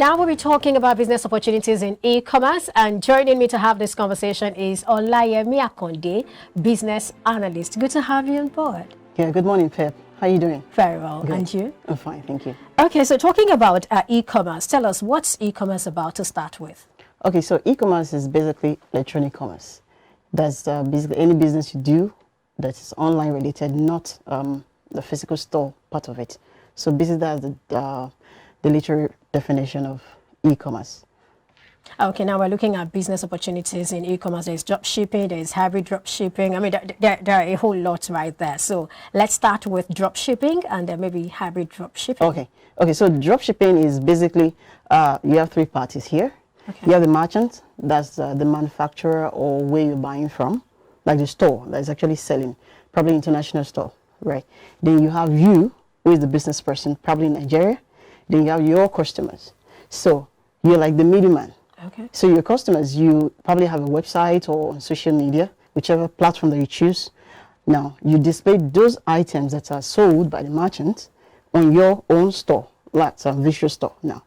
now we'll be talking about business opportunities in e-commerce, and joining me to have this conversation is Olayemi Akonde, business analyst. Good to have you on board. Yeah, good morning, Pep. How are you doing? Very well. Good. And you? I'm fine, thank you. Okay, so talking about e-commerce, tell us, what's e-commerce about to start with? Okay, so e-commerce is basically electronic commerce. That's basically any business you do that is online related, not the physical store part of it. So basically that's the literal definition of e-commerce. Okay, now we're looking at business opportunities in e-commerce. There's dropshipping, there's hybrid dropshipping. I mean, there are a whole lot right there. So let's start with dropshipping and then maybe hybrid dropshipping. Okay, so dropshipping is basically, you have three parties here. Okay. You have the merchant, that's the manufacturer or where you're buying from, like the store that's actually selling, probably international store, right? Then you have you, who is the business person, probably in Nigeria. Then you have your customers. So you're like the middleman. Okay. So your customers, you probably have a website or on social media, whichever platform that you choose. Now, you display those items that are sold by the merchant on your own store, like some visual store Now,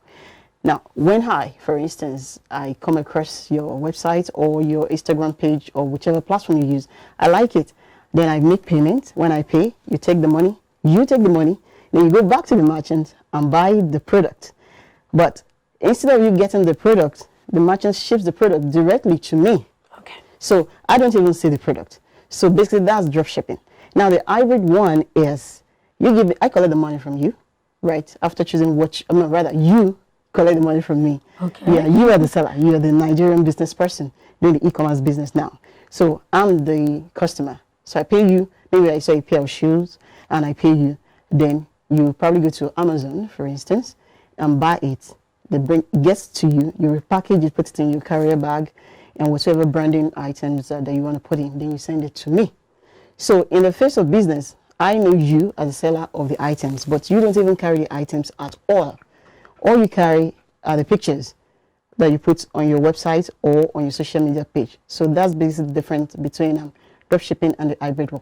when for instance, I come across your website or your Instagram page or whichever platform you use, I like it, then I make payment. When I pay, you take the money, then you go back to the merchant and buy the product. But instead of you getting the product, the merchant ships the product directly to me. Okay. So I don't even see the product. So basically that's drop shipping. Now the hybrid one is I collect the money from you, right? After choosing you collect the money from me. Okay. Yeah, you are the seller. You are the Nigerian business person doing the e-commerce business now. So I'm the customer. So I pay you. Maybe I saw a pair of shoes and I pay you. Then you probably go to Amazon, for instance, and buy it. It gets to you. You repackage it, put it in your carrier bag, and whatever branding items that you want to put in, then you send it to me. So in the face of business, I know you as the seller of the items, but you don't even carry the items at all. All you carry are the pictures that you put on your website or on your social media page. So that's basically the difference between dropshipping and the hybrid one.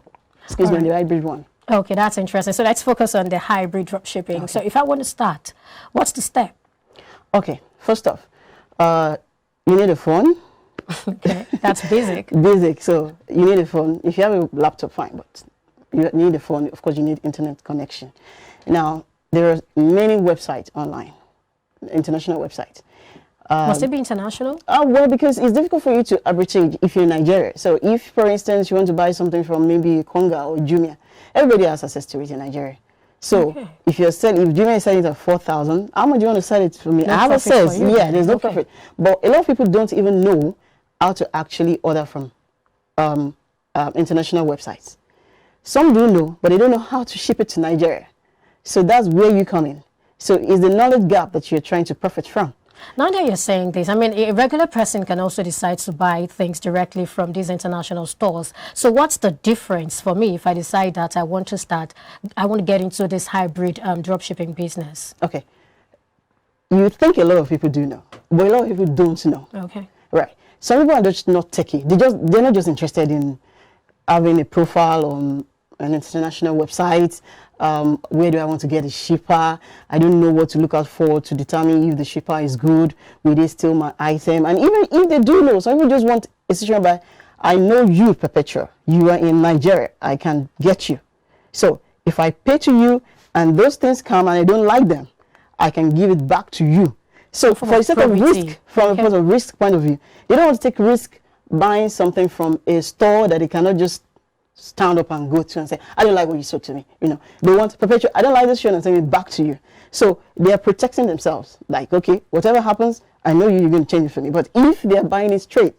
The hybrid one. Okay, that's interesting. So let's focus on the hybrid dropshipping. Okay. So if I want to start, what's the step? Okay, first off, you need a phone. Okay, that's basic. Basic. So you need a phone. If you have a laptop, fine, but you need a phone. Of course, you need internet connection. Now, there are many websites online. International website. Must it be international? Well, because it's difficult for you to arbitrage if you're in Nigeria. So if, for instance, you want to buy something from maybe Konga or Jumia, everybody has access to it in Nigeria. So if Jumia is selling it at 4,000, how much do you want to sell it for me? I have access. Yeah, there's no profit. But a lot of people don't even know how to actually order from international websites. Some do know, but they don't know how to ship it to Nigeria. So that's where you come in. So it's the knowledge gap that you're trying to profit from. Now that you're saying this, I mean, a regular person can also decide to buy things directly from these international stores. So what's the difference for me if I decide that I want to get into this hybrid dropshipping business? Okay. You think a lot of people do know, but a lot of people don't know. Okay. Right. Some people are just not techie. They're not just interested in having a profile on an international website. Where do I want to get a shipper? I don't know what to look out for to determine if the shipper is good. Will they steal my item? And even if they do know, some people just want a situation by, I know you, Perpetua. You are in Nigeria. I can get you. So if I pay to you and those things come and I don't like them, I can give it back to you. So for a certain risk, from a risk point of view, they don't want to take risk buying something from a store that they cannot just stand up and go to and say, I don't like what you sold to me. You know, they want to perpetuate, I don't like this shirt, and send it back to you. So they are protecting themselves. Like, okay, whatever happens, I know you're going to change it for me. But if they are buying it straight,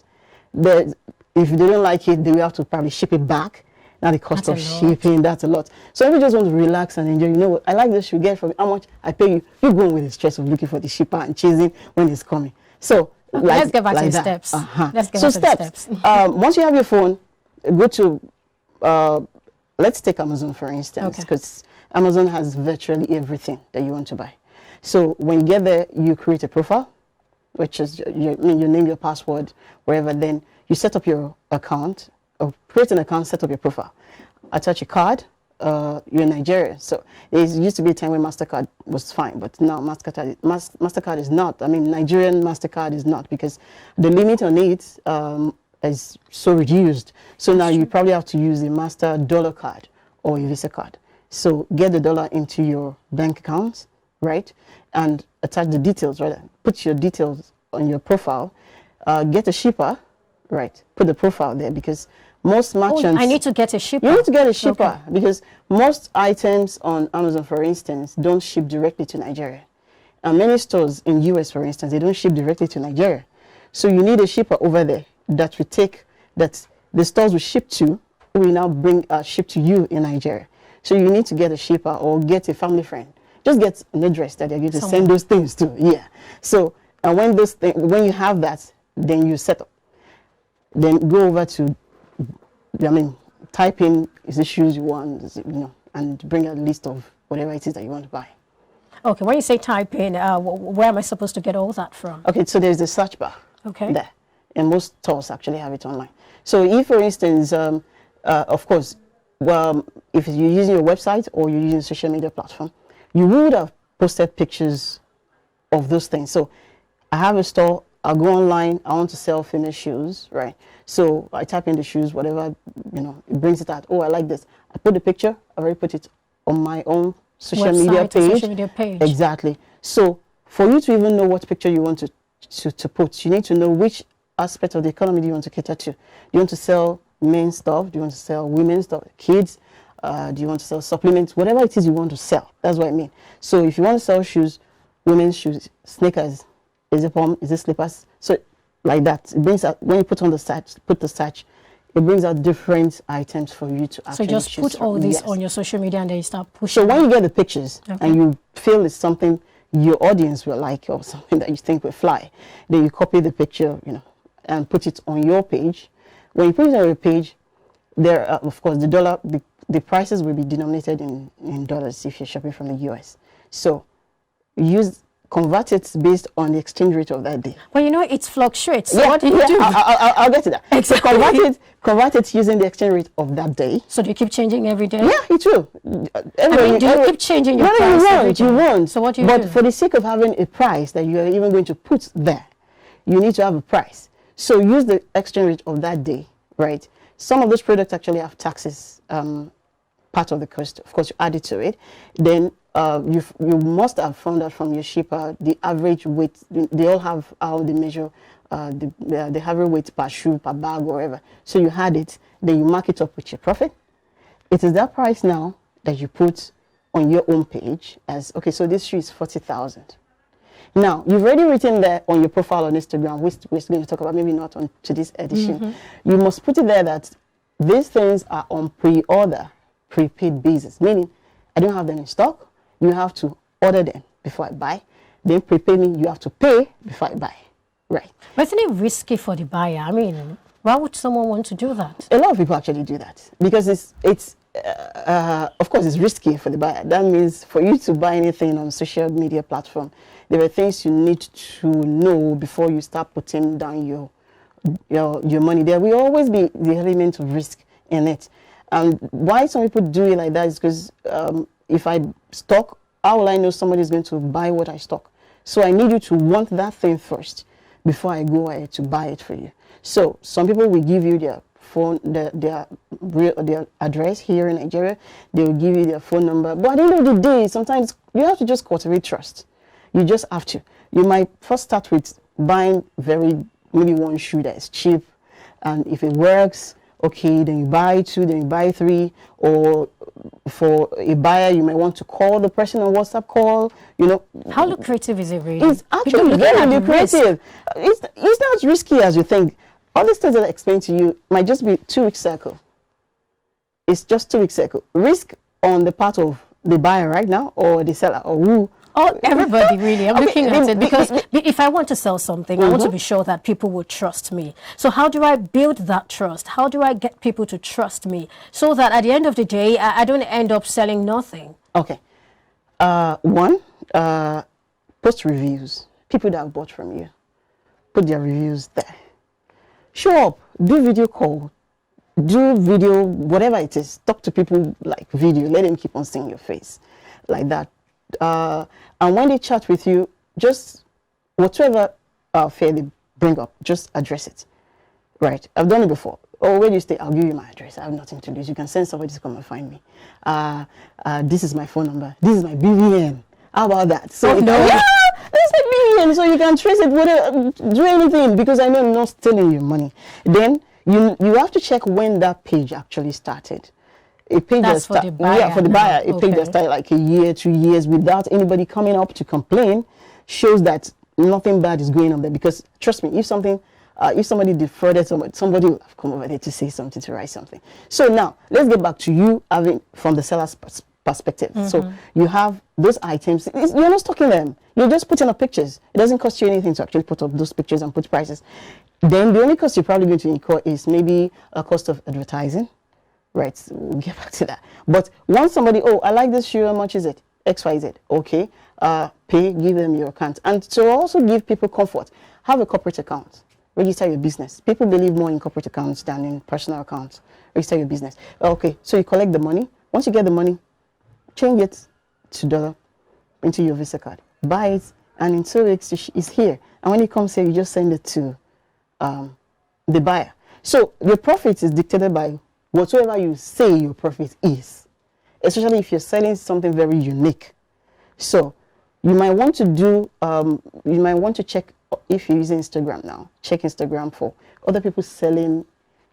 if they don't like it, they will have to probably ship it back. Now the cost of shipping, that's a lot. So if you just want to relax and enjoy, you know what, I like this, you get from me, how much I pay you, you go with the stress of looking for the shipper and chasing when it's coming. So let's get back to the steps. Let's get back to the steps. Once you have your phone, go to let's take Amazon for instance, because Amazon has virtually everything that you want to buy. So when you get there, you create a profile, which is your name, your password, wherever. Then you set up your account, or create an account, set up your profile, attach a card, you're in Nigeria. So there used to be a time when MasterCard was fine, but now MasterCard is not. I mean, Nigerian MasterCard is not, because the limit on it is so reduced. So now you probably have to use a Master dollar card or a Visa card. So get the dollar into your bank account, right? And attach the details, right? Put your details on your profile. Get a shipper, right? Put the profile there, because most merchants... I need to get a shipper. You need to get a shipper, because most items on Amazon, for instance, don't ship directly to Nigeria. And many stores in US, for instance, they don't ship directly to Nigeria. So you need a shipper over there that will take, that the stores will ship to, will now bring ship to you in Nigeria. So you need to get a shipper or get a family friend. Just get an address that they're going to send those things to. Yeah. So and when you have that, then you set up. Then go over to, I mean, type in is the shoes you want, and bring a list of whatever it is that you want to buy. Okay. When you say type in, where am I supposed to get all that from? Okay. So there's the search bar. Okay. There, and most stores actually have it online. So if, for instance, of course, if you're using your website or you're using a social media platform, you would have posted pictures of those things. So I have a store, I'll go online, I want to sell female shoes, right? So I type in the shoes, whatever, it brings it out. Oh, I like this. I put the picture, I already put it on my own social media page. Exactly. So for you to even know what picture you want to put, you need to know which aspect of the economy do you want to cater to. Do you want to sell men's stuff? Do you want to sell women's stuff? Kids? Do you want to sell supplements? Whatever it is you want to sell. That's what I mean. So if you want to sell shoes, women's shoes, sneakers, is it pump, is it slippers? So like that, it brings out, when you put the search, it brings out different items for you to actually choose. So just put all these on your social media and then you start pushing. So when you get the pictures and you feel it's something your audience will like or something that you think will fly, then you copy the picture, and put it on your page. When you put it on your page, there, of course, the prices will be denominated in dollars if you're shopping from the US. So convert it based on the exchange rate of that day. Well, it fluctuates. So what do you do? I'll get to that. Exactly. So convert it using the exchange rate of that day. So do you keep changing every day? Yeah, it will. Do you keep changing your price? You won't. So what do you do? But for the sake of having a price that you are even going to put there, you need to have a price. So use the exchange rate of that day, right? Some of those products actually have taxes, part of the cost. Of course, you add it to it. Then you must have found out from your shipper the average weight. They all have how they measure the average weight per shoe, per bag, or whatever. So you had it. Then you mark it up with your profit. It is that price now that you put on your own page as, okay, so this shoe is 40,000. Now, you've already written there on your profile on Instagram, which we're going to talk about, maybe not on to this edition. You must put it there that these things are on pre-order, prepaid basis, meaning I don't have them in stock. You have to order them before I buy. Then prepaid means you have to pay before I buy. Right. But isn't it risky for the buyer? I mean, why would someone want to do that? A lot of people actually do that because it's of course, it's risky for the buyer. That means for you to buy anything on social media platform, there are things you need to know before you start putting down your money. There will always be the element of risk in it. And why some people do it like that is because if I stock, how will I know somebody is going to buy what I stock? So I need you to want that thing first before I go ahead to buy it for you. So some people will give you their phone, their address here in Nigeria. They will give you their phone number. But at the end of the day, sometimes you have to just cultivate trust. You just have to. You might first start with buying maybe one shoe that is cheap, and if it works, okay, then you buy two, then you buy three, or for a buyer, you might want to call the person on WhatsApp call, How lucrative is it really? It's actually very lucrative. It's not as risky as you think. All these things that I explained to you might just be 2-week cycle. It's just 2-week cycle. Risk on the part of the buyer right now, or the seller, or who. Oh, everybody really. I'm looking at it because if I want to sell something, I want to be sure that people will trust me. So how do I build that trust? How do I get people to trust me so that at the end of the day, I don't end up selling nothing? Okay. One, post reviews. People that have bought from you, put their reviews there. Show up, do video call, do video, whatever it is. Talk to people like video. Let them keep on seeing your face like that. And when they chat with you, just whatever fear they bring up, just address it. Right? I've done it before. Oh, where do you stay? I'll give you my address. I have nothing to lose. You can send somebody to come and find me. This is my phone number. This is my BVN. How about that? So no. Yeah, that's my BVN. So you can trace it, whatever, do anything, because I know I'm not stealing your money. Then you have to check when that page actually started. A page That's for the buyer. Yeah, for the buyer. A Okay. page that started like a year, 2 years without anybody coming up to complain shows that nothing bad is going on there. Because trust me, if somebody defrauded somebody will have come over there to say something, to write something. So now let's get back to you having from the seller's perspective. So you have those items. You're not stocking them. You're just putting up pictures. It doesn't cost you anything to actually put up those pictures and put prices. Then the only cost you're probably going to incur is maybe a cost of advertising. Right, so we'll get back to that. But once somebody, oh, I like this shoe, how much is it? XYZ. Okay, pay, give them your account. And to also give people comfort, have a corporate account. Register your business. People believe more in corporate accounts than in personal accounts. Register your business. Okay, so you collect the money. Once you get the money, change it to dollar into your Visa card. Buy it, and in 2 weeks, it's here. And when it comes here, you just send it to the buyer. So your profit is dictated by whatever you say your profit is, especially if you're selling something very unique. So you might want to do, you might want to check, if you're using Instagram now, check Instagram for other people selling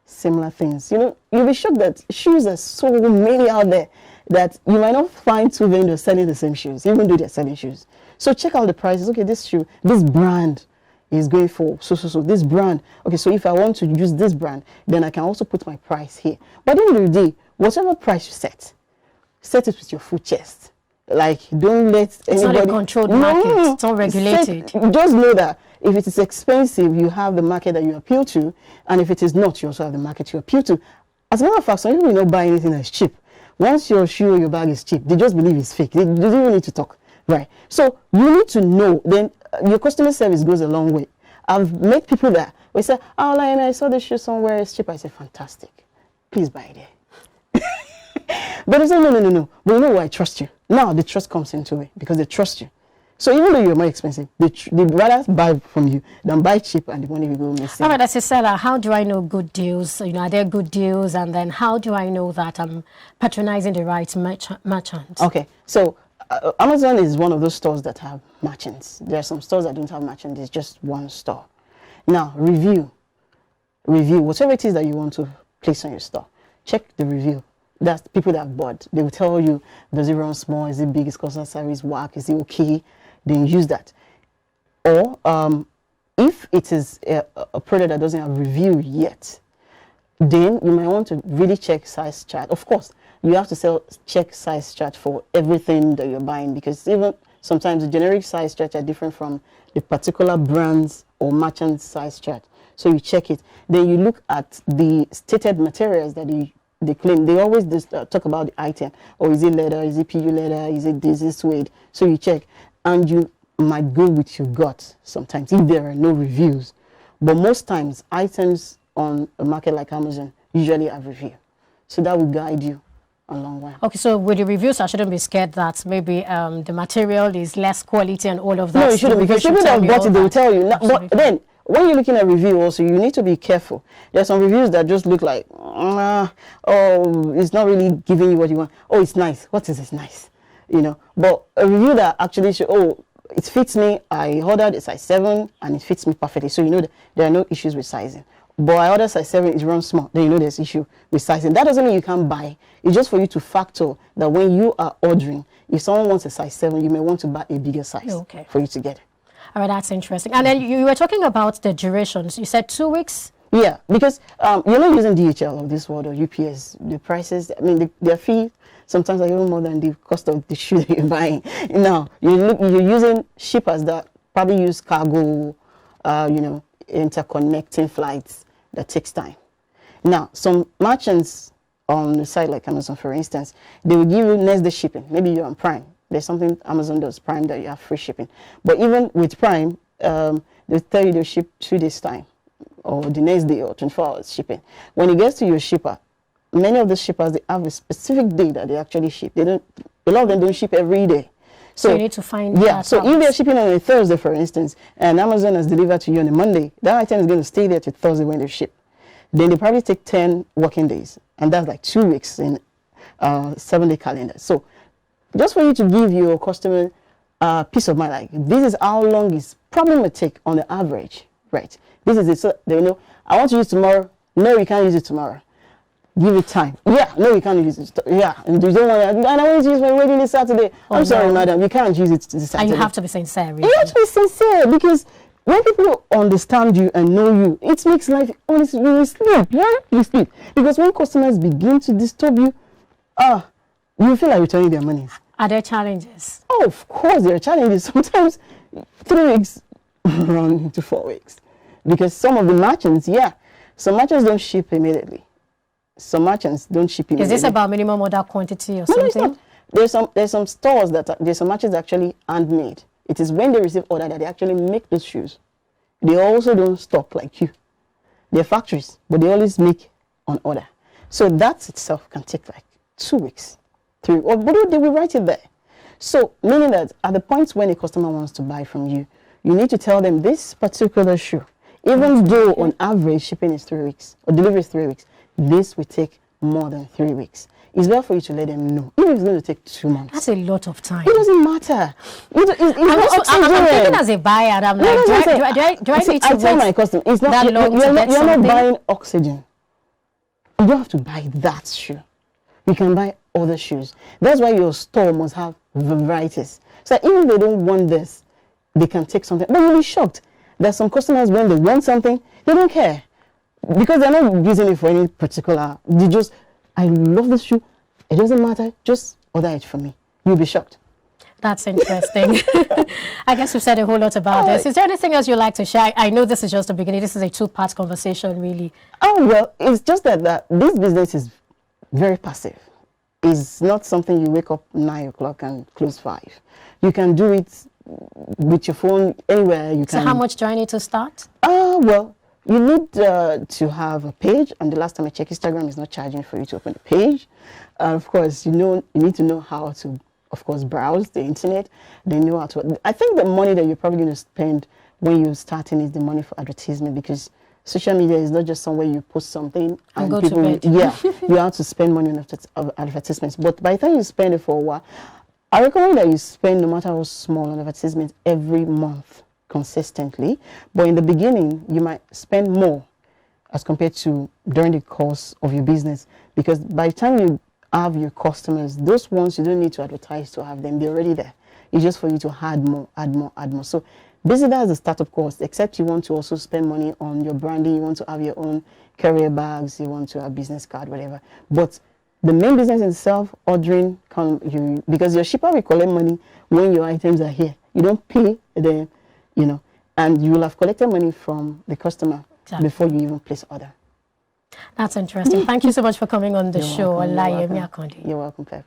similar things. You know, you'll be shocked that shoes are so many out there that you might not find two vendors selling the same shoes, even though they're selling shoes. So check out the prices. Okay, this shoe, this brand is going for so this brand. Okay, so if I want to use this brand, then I can also put my price here. But at the end of the day, whatever price you set it with your full chest. Like, don't let anybody. It's not a controlled market. It's not regulated. Just know that if it is expensive, you have the market that you appeal to, and if it is not, you also have the market you appeal to. As a matter of fact, some people will not buy anything that's cheap. Once your shoe or your bag is cheap, they just believe it's fake. They don't even need to talk, right? So you need to know. Then your customer service goes a long way. I've met people that we say, "Oh, Lionel, I saw this shoe somewhere. It's cheap." I say, "Fantastic. Please buy it there." But they say, no. But you know what? I trust you. Now the trust comes into it because they trust you. So even though you're more expensive, they'd rather buy from you than buy cheap and the money will go missing. All right, as a seller, how do I know good deals? You know, are there good deals? And then how do I know that I'm patronizing the right merchant? Okay, so Amazon is one of those stores that have merchants. There are some stores that don't have merchants. It's just one store. Now, review. Whatever it is that you want to place on your store, check the review. That's people that have bought. They will tell you, does it run small? Is it big? Is customer service work? Is it okay? Then use that. Or if it is a product that doesn't have review yet, then you might want to really check size chart. Of course, you have to check size chart for everything that you're buying, because even sometimes the generic size charts are different from the particular brand's or merchant's size chart. So you check it. Then you look at the stated materials that they claim. They always talk about the item. Or is it leather? Is it PU leather? Is it this? Is suede? So you check. And you might go with your gut sometimes if there are no reviews. But most times, items on a market like Amazon usually have review. So that will guide you a long way. Okay, so with the reviews, I shouldn't be scared that maybe the material is less quality and all of that. No, you shouldn't, because people that have bought it, they will tell you. But then, when you're looking at review also, you need to be careful. There are some reviews that just look like, oh, it's not really giving you what you want. Oh, it's nice. What is this nice? You know, but a review that actually shows, oh, it fits me. I ordered a size 7 and it fits me perfectly. So you know that there are no issues with sizing. But I ordered size 7, it runs small. Then you know there's issue with sizing. That doesn't mean you can't buy. It's just for you to factor that when you are ordering, if someone wants a size 7, you may want to buy a bigger size for you to get it. All right, that's interesting. And then you were talking about the durations. You said 2 weeks? Yeah, because you're not using DHL or this world or UPS. The prices, I mean, their fee sometimes are even more than the cost of the shoe that you're buying. Now, you're using shippers that probably use cargo, interconnecting flights that takes time. Now, some merchants on the site like Amazon, for instance, they will give you next day shipping. Maybe you're on Prime. There's something Amazon does, Prime, that you have free shipping. But even with Prime, they tell you they'll ship 2 days time. or the next day or 24 hours shipping. When it gets to your shipper, many of the shippers, they have a specific day that they actually ship. They don't, a lot of them don't ship every day. So you need to find yeah. So out. if they're shipping on a Thursday, for instance, and Amazon has delivered to you on a Monday, that item is going to stay there till Thursday when they ship. Then they probably take 10 working days, and that's like 2 weeks in 7-day calendar. So just for you to give your customer peace of mind, like this is how long it's probably going to take on the average, right? This is it. So they know, I want to use tomorrow. No, you can't use it tomorrow. Give it time. Yeah, no, you can't use it. Yeah, and you don't want. And I want to use my wedding this Saturday. I'm sorry, madam, you can't use it this Saturday. And you have to be sincere. Really. You have to be sincere, because when people understand you and know you, it makes life honestly. You sleep, yeah, you sleep. Because when customers begin to disturb you, you feel like returning their money. Are there challenges? Oh, of course, there are challenges. Sometimes 3 weeks run into 4 weeks, because some of the merchants, some merchants don't ship immediately. Some merchants don't ship immediately. Is this about minimum order quantity or No, something? it's not. There's some stores there's some merchants actually handmade. It is when they receive order that they actually make those shoes. They also don't stock like you. They're factories, but they always make on order. So that itself can take like 2 weeks, 3 weeks. But they will write it there. So meaning that at the point when a customer wants to buy from you, you need to tell them this particular shoe, even though on average shipping is 3 weeks or delivery is 3 weeks, this will take more than 3 weeks. It's well for you to let them know. Even if it's going to take 2 months. That's a lot of time. It doesn't matter. I'm thinking as a buyer, and I'm like, do I need to I tell my customer, it's not that long you're to get not buying oxygen. You don't have to buy that shoe. You can buy other shoes. That's why your store must have varieties. So even if they don't want this, they can take something. But you'll be shocked. There's some customers, when they want something, they don't care. Because they're not using it for any particular. They just, I love this shoe. It doesn't matter. Just order it for me. You'll be shocked. That's interesting. I guess we've said a whole lot about this. Is there anything else you'd like to share? I know this is just the beginning. This is a 2-part conversation, really. Oh, well, it's just that this business is very passive. It's not something you wake up 9 o'clock and close 5. You can do it with your phone anywhere. You can. So how much do I need to start? Well, you need to have a page, and the last time I checked, Instagram is not charging for you to open a page. Of course, you need to know how to, of course, browse the internet. They know how to. I think the money that you're probably going to spend when you're starting is the money for advertisement, because social media is not just somewhere you post something and go people, to bed. you have to spend money on advertisements. But by the time you spend it for a while, I recommend that you spend, no matter how small, on advertisements every month consistently. But in the beginning, you might spend more as compared to during the course of your business, because by the time you have your customers, those ones you don't need to advertise to have them. They're already there. It's just for you to add more, add more, add more. So basically that's the startup cost, except you want to also spend money on your branding. You want to have your own carrier bags. You want to have business card, whatever. But the main business itself, ordering, because your shipper will collect money when your items are here. You don't pay them, and you will have collected money from the customer before you even place order. That's interesting. Thank you so much for coming on the show. You're welcome, Pep.